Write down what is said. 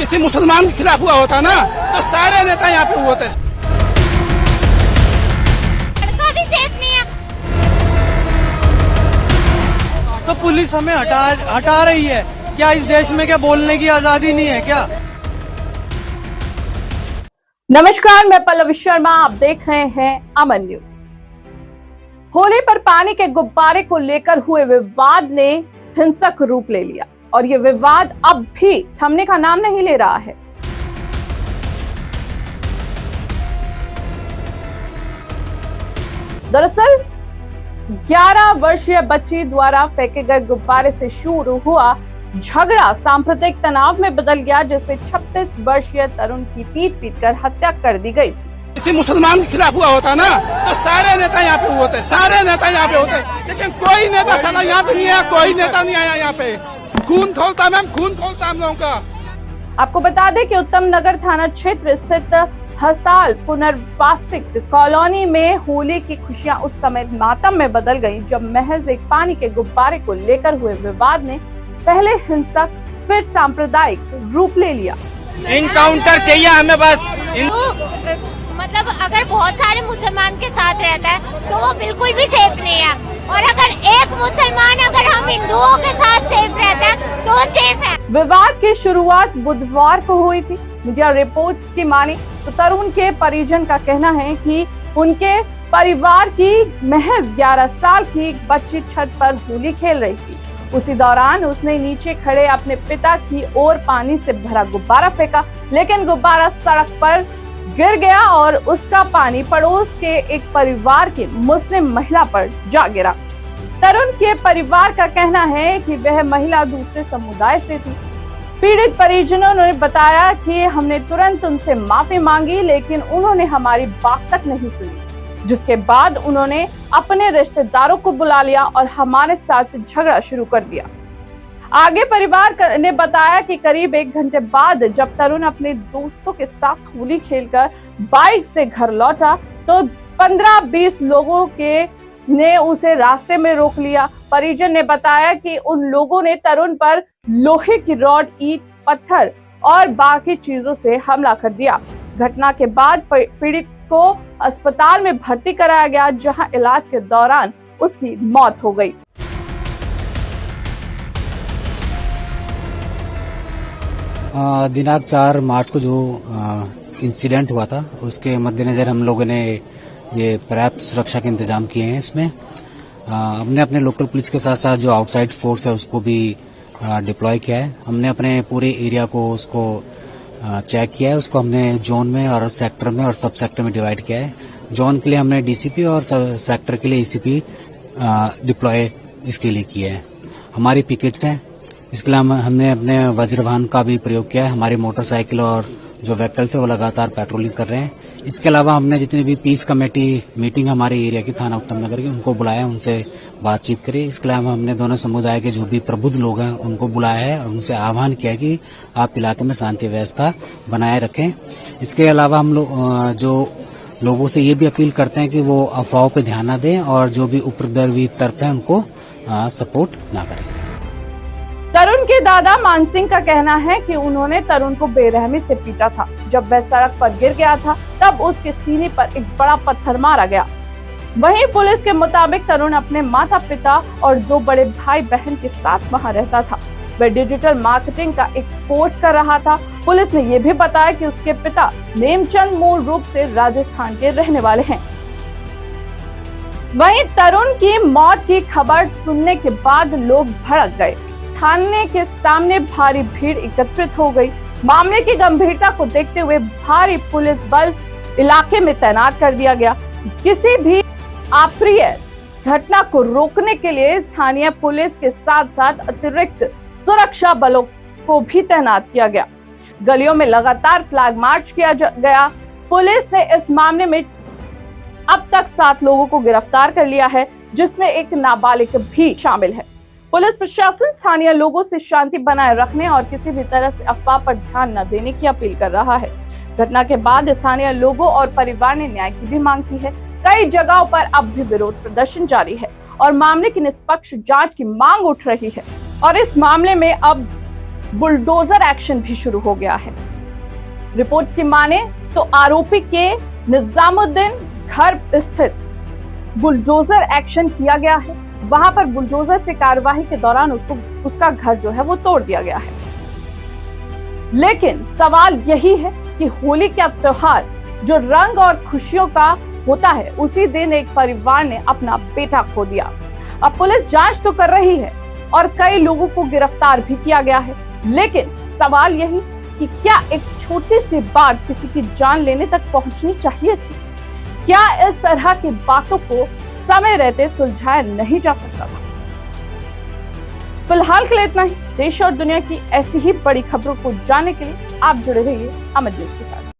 किसी मुसलमान के खिलाफ हुआ होता ना तो सारे नेता यहाँ पे हुए होते। लड़का भी सेफ नहीं है तो पुलिस हमें हटा रही है क्या? इस देश में क्या बोलने की आजादी नहीं है क्या? नमस्कार, मैं पल्लवी शर्मा, आप देख रहे हैं अमन न्यूज। होली पर पानी के गुब्बारे को लेकर हुए विवाद ने हिंसक रूप ले लिया और ये विवाद अब भी थमने का नाम नहीं ले रहा है। दरअसल 11 वर्षीय बच्ची द्वारा फेंके गए गुब्बारे से शुरू हुआ झगड़ा सांप्रदायिक तनाव में बदल गया, जिसमें 26 वर्षीय तरुण की पीट-पीटकर हत्या कर दी गई थी। किसी मुसलमान के खिलाफ हुआ होता ना तो सारे नेता यहाँ पे हुए होते, सारे नेता यहाँ पे होते, लेकिन कोई नेता साला यहाँ पे नहीं आया, कोई नेता नहीं आया यहाँ पे। खून खौलता मैम, खून खौलता हम लोगों का। आपको बता दें कि उत्तम नगर थाना क्षेत्र स्थित हस्ताल पुनर्वासिक कॉलोनी में होली की खुशियां उस समय मातम में बदल गईं, जब महज एक पानी के गुब्बारे को लेकर हुए विवाद ने पहले हिंसक फिर सांप्रदायिक रूप ले लिया। इनकाउंटर चाहिए हमें बस। मतलब अगर बहुत सारे मुसलमान के साथ रहता है तो वो बिल्कुल भी सेफ नहीं है, और अगर एक मुसलमान अगर हम हिंदुओं के साथ सेफ रहता है तो वो सेफ है। विवाद की शुरुआत बुधवार को हुई थी। मीडिया रिपोर्ट्स की माने तो तरुण के परिजन का कहना है कि उनके परिवार की महज 11 साल की एक बच्ची छत पर होली खेल रही थी। उसी दौरान उसने नीचे खड़े अपने पिता की ओर पानी से भरा गुब्बारा फेंका, लेकिन गुब्बारा सड़क पर गिर गया और उसका पानी पड़ोस के एक परिवार के मुस्लिम महिला पर जा गिरा। तरुण के परिवार का कहना है कि वह महिला दूसरे समुदाय से थी। पीड़ित परिजनों ने बताया कि हमने तुरंत उनसे माफी मांगी, लेकिन उन्होंने हमारी बात तक नहीं सुनी, जिसके बाद उन्होंने अपने रिश्तेदारों को बुला लिया और हमारे साथ झगड़ा शुरू कर दिया। आगे परिवार ने बताया कि करीब 1 घंटे बाद जब तरुण अपने दोस्तों के साथ होली खेलकर बाइक से घर लौटा तो 15-20 लोगों ने उसे रास्ते में रोक लिया। परिजन ने बताया कि उन लोगों ने तरुण पर लोहे की रॉड, ईंट, पत्थर और बाकी चीजों से हमला कर दिया। घटना के बाद पीड़ित को अस्पताल में भर्ती कराया गया, जहां इलाज के दौरान उसकी मौत हो गई। दिनांक 4 मार्च को जो इंसिडेंट हुआ था उसके मद्देनजर हम लोगों ने ये पर्याप्त सुरक्षा के इंतजाम किए हैं। इसमें हमने अपने लोकल पुलिस के साथ साथ जो आउटसाइड फोर्स है उसको भी डिप्लॉय किया है। हमने अपने पूरे एरिया को उसको चेक किया है। उसको हमने जोन में और सेक्टर में और सब सेक्टर में डिवाइड किया है। जोन के लिए हमने डीसीपी और सेक्टर के लिए एसीपी डिप्लॉय इसके लिए किए हैं। हमारी पिकेट्स हैं, इसके लिए हमने अपने वज्रवाहन का भी प्रयोग किया है। हमारी मोटरसाइकिल और जो व्हीकल्स है वो लगातार पेट्रोलिंग कर रहे हैं। इसके अलावा हमने जितनी भी पीस कमेटी मीटिंग हमारे एरिया की थाना उत्तम नगर की उनको बुलाया, उनसे बातचीत करी। इसके अलावा हमने दोनों समुदाय के जो भी प्रबुद्ध लोग हैं उनको बुलाया है और उनसे आह्वान किया कि आप इलाके में शांति व्यवस्था बनाए रखें। इसके अलावा हम लोग जो लोगों से ये भी अपील करते हैं कि वो अफवाहों पर ध्यान न दें और जो भी उपद्रवी तर्क है उनको सपोर्ट ना करें। तरुण के दादा मान सिंह का कहना है कि उन्होंने तरुण को बेरहमी से पीटा था। जब वह सड़क पर गिर गया था तब उसके सीने पर एक बड़ा पत्थर मारा गया। वहीं पुलिस के मुताबिक तरुण अपने माता पिता और 2 बड़े भाई बहन के साथ वहां रहता था। वह डिजिटल मार्केटिंग का एक कोर्स कर रहा था। पुलिस ने यह भी बताया कि उसके पिता नेमचंद मूल रूप से राजस्थान के रहने वाले हैं। वहीं तरुण की मौत की खबर सुनने के बाद लोग भड़क गए। थाने के सामने भारी भीड़ एकत्रित हो गई। मामले की गंभीरता को देखते हुए भारी पुलिस बल इलाके में तैनात कर दिया गया। किसी भी अप्रिय घटना को रोकने के लिए स्थानीय पुलिस के साथ साथ अतिरिक्त सुरक्षा बलों को भी तैनात किया गया। गलियों में लगातार फ्लैग मार्च किया गया। पुलिस ने इस मामले में अब तक 7 लोगों को गिरफ्तार कर लिया है, जिसमें एक नाबालिग भी शामिल है। पुलिस प्रशासन स्थानीय लोगों से शांति बनाए रखने और किसी भी तरह से अफवाह पर ध्यान न देने की अपील कर रहा है। घटना के बाद स्थानीय लोगों और परिवार ने न्याय की भी मांग की है। कई जगहों पर अब भी विरोध प्रदर्शन जारी है और मामले की निष्पक्ष जांच की मांग उठ रही है। और इस मामले में अब बुलडोजर एक्शन भी शुरू हो गया है। रिपोर्ट्स की माने तो आरोपी के निजामुद्दीन घर स्थित बुलडोजर एक्शन किया गया है। वहां पर बुलडोजर से कार्यवाही के दौरान उसका घर जो है वो तोड़ दिया गया है। लेकिन सवाल यही है कि होली का त्योहार जो रंग और खुशियों का होता है, उसी दिन एक परिवार ने अपना बेटा खो दिया। अब पुलिस जांच तो कर रही है और कई लोगों को गिरफ्तार भी किया गया है, लेकिन सवाल यही कि क्या एक छोटी सी बात किसी की जान लेने तक पहुंचनी चाहिए थी? क्या इस तरह की बातों को समय रहते सुलझाया नहीं जा सकता था? फिलहाल के लिए इतना ही। देश और दुनिया की ऐसी ही बड़ी खबरों को जानने के लिए आप जुड़े रहिए अमर न्यूज के साथ।